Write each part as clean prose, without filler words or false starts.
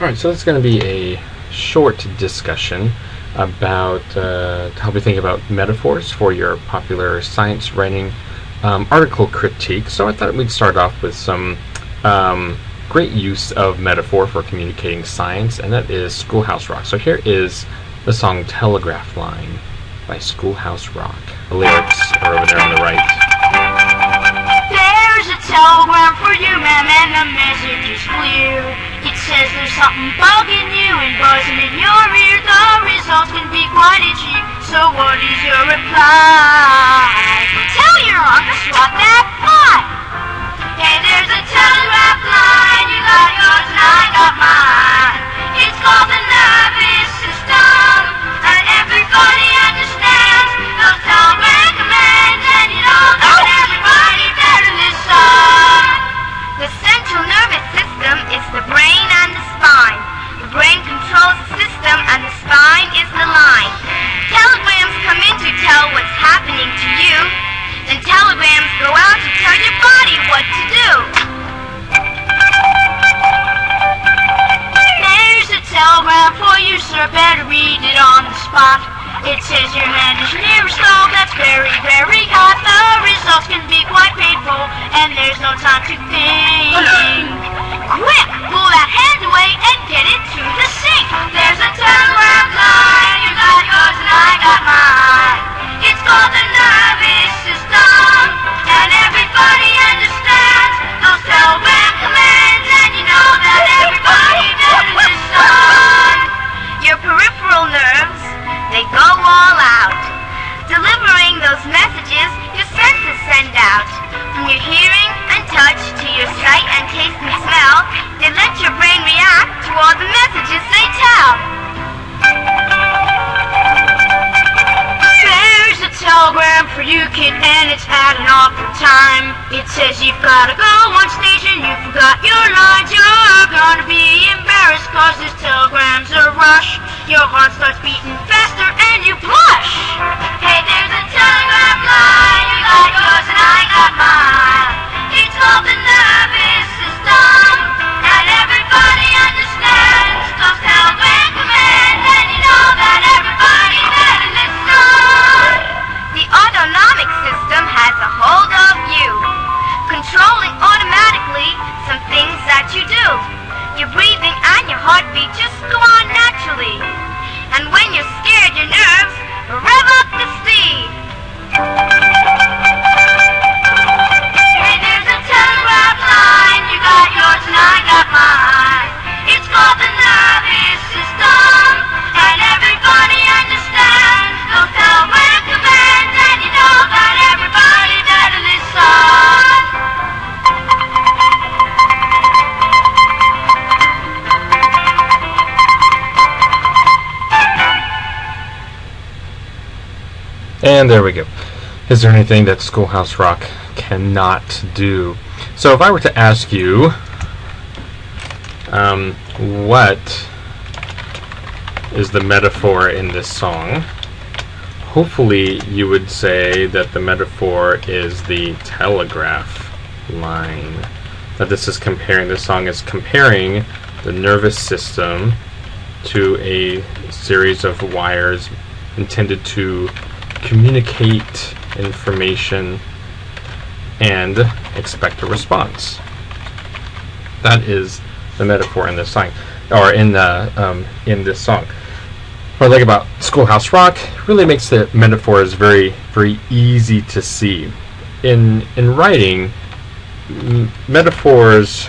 Alright, so it's going to be a short discussion about to help you think about metaphors for your popular science writing article critique. So I thought we'd start off with some great use of metaphor for communicating science, and that is Schoolhouse Rock. So here is the song Telegraph Line by Schoolhouse Rock. The lyrics are over there on the right. There's a telegram for you, ma'am, and the message is clear. It says there's something bugging you and buzzing in your ear. The results can be quite itchy, so what is your reply? Tell your Uncle Swat that fine. Hey, there's a telegraph line. You got yours and I got mine. It's called the nervous system, and everybody understands those telegram commands, and you know that everybody better listen. The central nervous system is the brain and the spine. The brain controls the system, and the spine is the line. Telegrams come in to tell what's happening to you, and telegrams go out to tell your body what to do. There's a telegram for you, sir, better read it on the spot. It says your hand is near a stove that's very, very hot. The results can be quite painful, and there's no time to think. Quick, pull that hand away and get it to the sink. There's a telegraph line, you got yours and I got mine. It's called the nervous system, and everybody understands those telegram commands, and you know that everybody better listen. Your peripheral nerves, they go all out, delivering those messages your senses send out. From your hearing and touch to your sight and taste and smell, they let your brain react to all the messages they tell. There's a telegram for you, kid, and it's at an awful time. It says you've gotta go one station, you forgot your lines. You're gonna be embarrassed cause this telegram's a rush. Your heart starts beating faster and you blush. Hey, there's a telegraph line, you got yours and I got mine. It's called the nervous system, and everybody understands those telegram commands, and you know that everybody better listen. The autonomic system has a hold of you, controlling automatically some things that you do. Your breathing and your heartbeat just go on naturally. And when you're scared, your nerves rev up the speed. Hey, there's a telegraph line, you got yours and I got mine. It's called the nervous system, and everybody understands those telegram commands, and you know that everybody better listen. And there we go. Is there anything that Schoolhouse Rock cannot do? So if I were to ask you, what is the metaphor in this song? Hopefully you would say that the metaphor is the telegraph line. That this song is comparing the nervous system to a series of wires intended to communicate information and expect a response. That is the metaphor in this song, or in this song. What I like about Schoolhouse Rock really makes the metaphors very, very easy to see. In writing, metaphors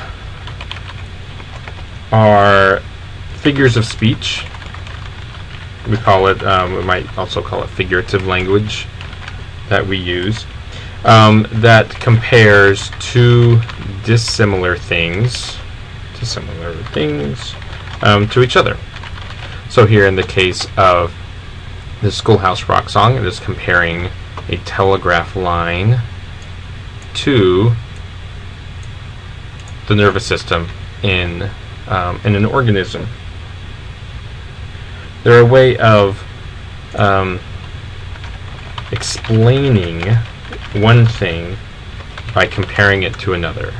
are figures of speech. We call it, we might also call it figurative language that we use, that compares two dissimilar things to each other. So here in the case of the Schoolhouse Rock song, it is comparing a telegraph line to the nervous system in an organism. They're a way of explaining one thing by comparing it to another.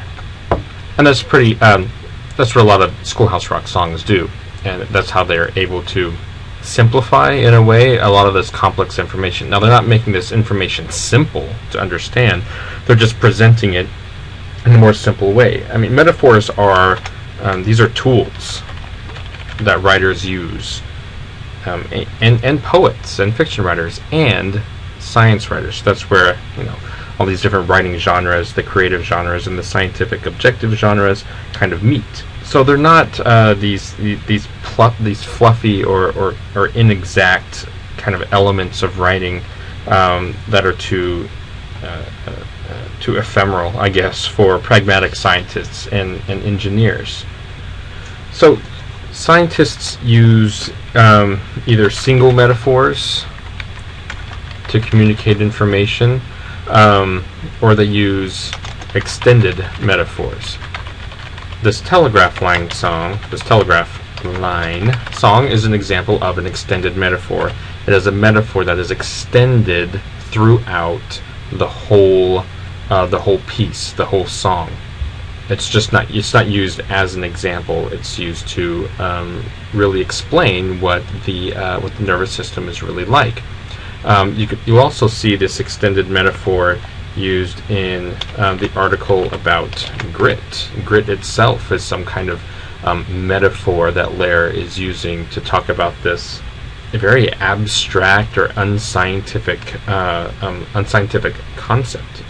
And that's pretty that's what a lot of Schoolhouse Rock songs do, and that's how they're able to simplify, in a way, a lot of this complex information. Now, they're not making this information simple to understand, they're just presenting it in a more simple way. I mean, metaphors are, these are tools that writers use, and poets and fiction writers and science writers. That's where, you know, all these different writing genres, the creative genres and the scientific objective genres, kind of meet. So they're not these fluffy or inexact kind of elements of writing that are too ephemeral, I guess, for pragmatic scientists and engineers. So scientists use either single metaphors to communicate information, or they use extended metaphors. This telegraph line song is an example of an extended metaphor. It is a metaphor that is extended throughout the whole piece, the whole song. It's not used as an example. It's used to really explain what the nervous system is really like. You also see this extended metaphor used in the article about grit. Grit itself is some kind of metaphor that Lair is using to talk about this very abstract or unscientific concept.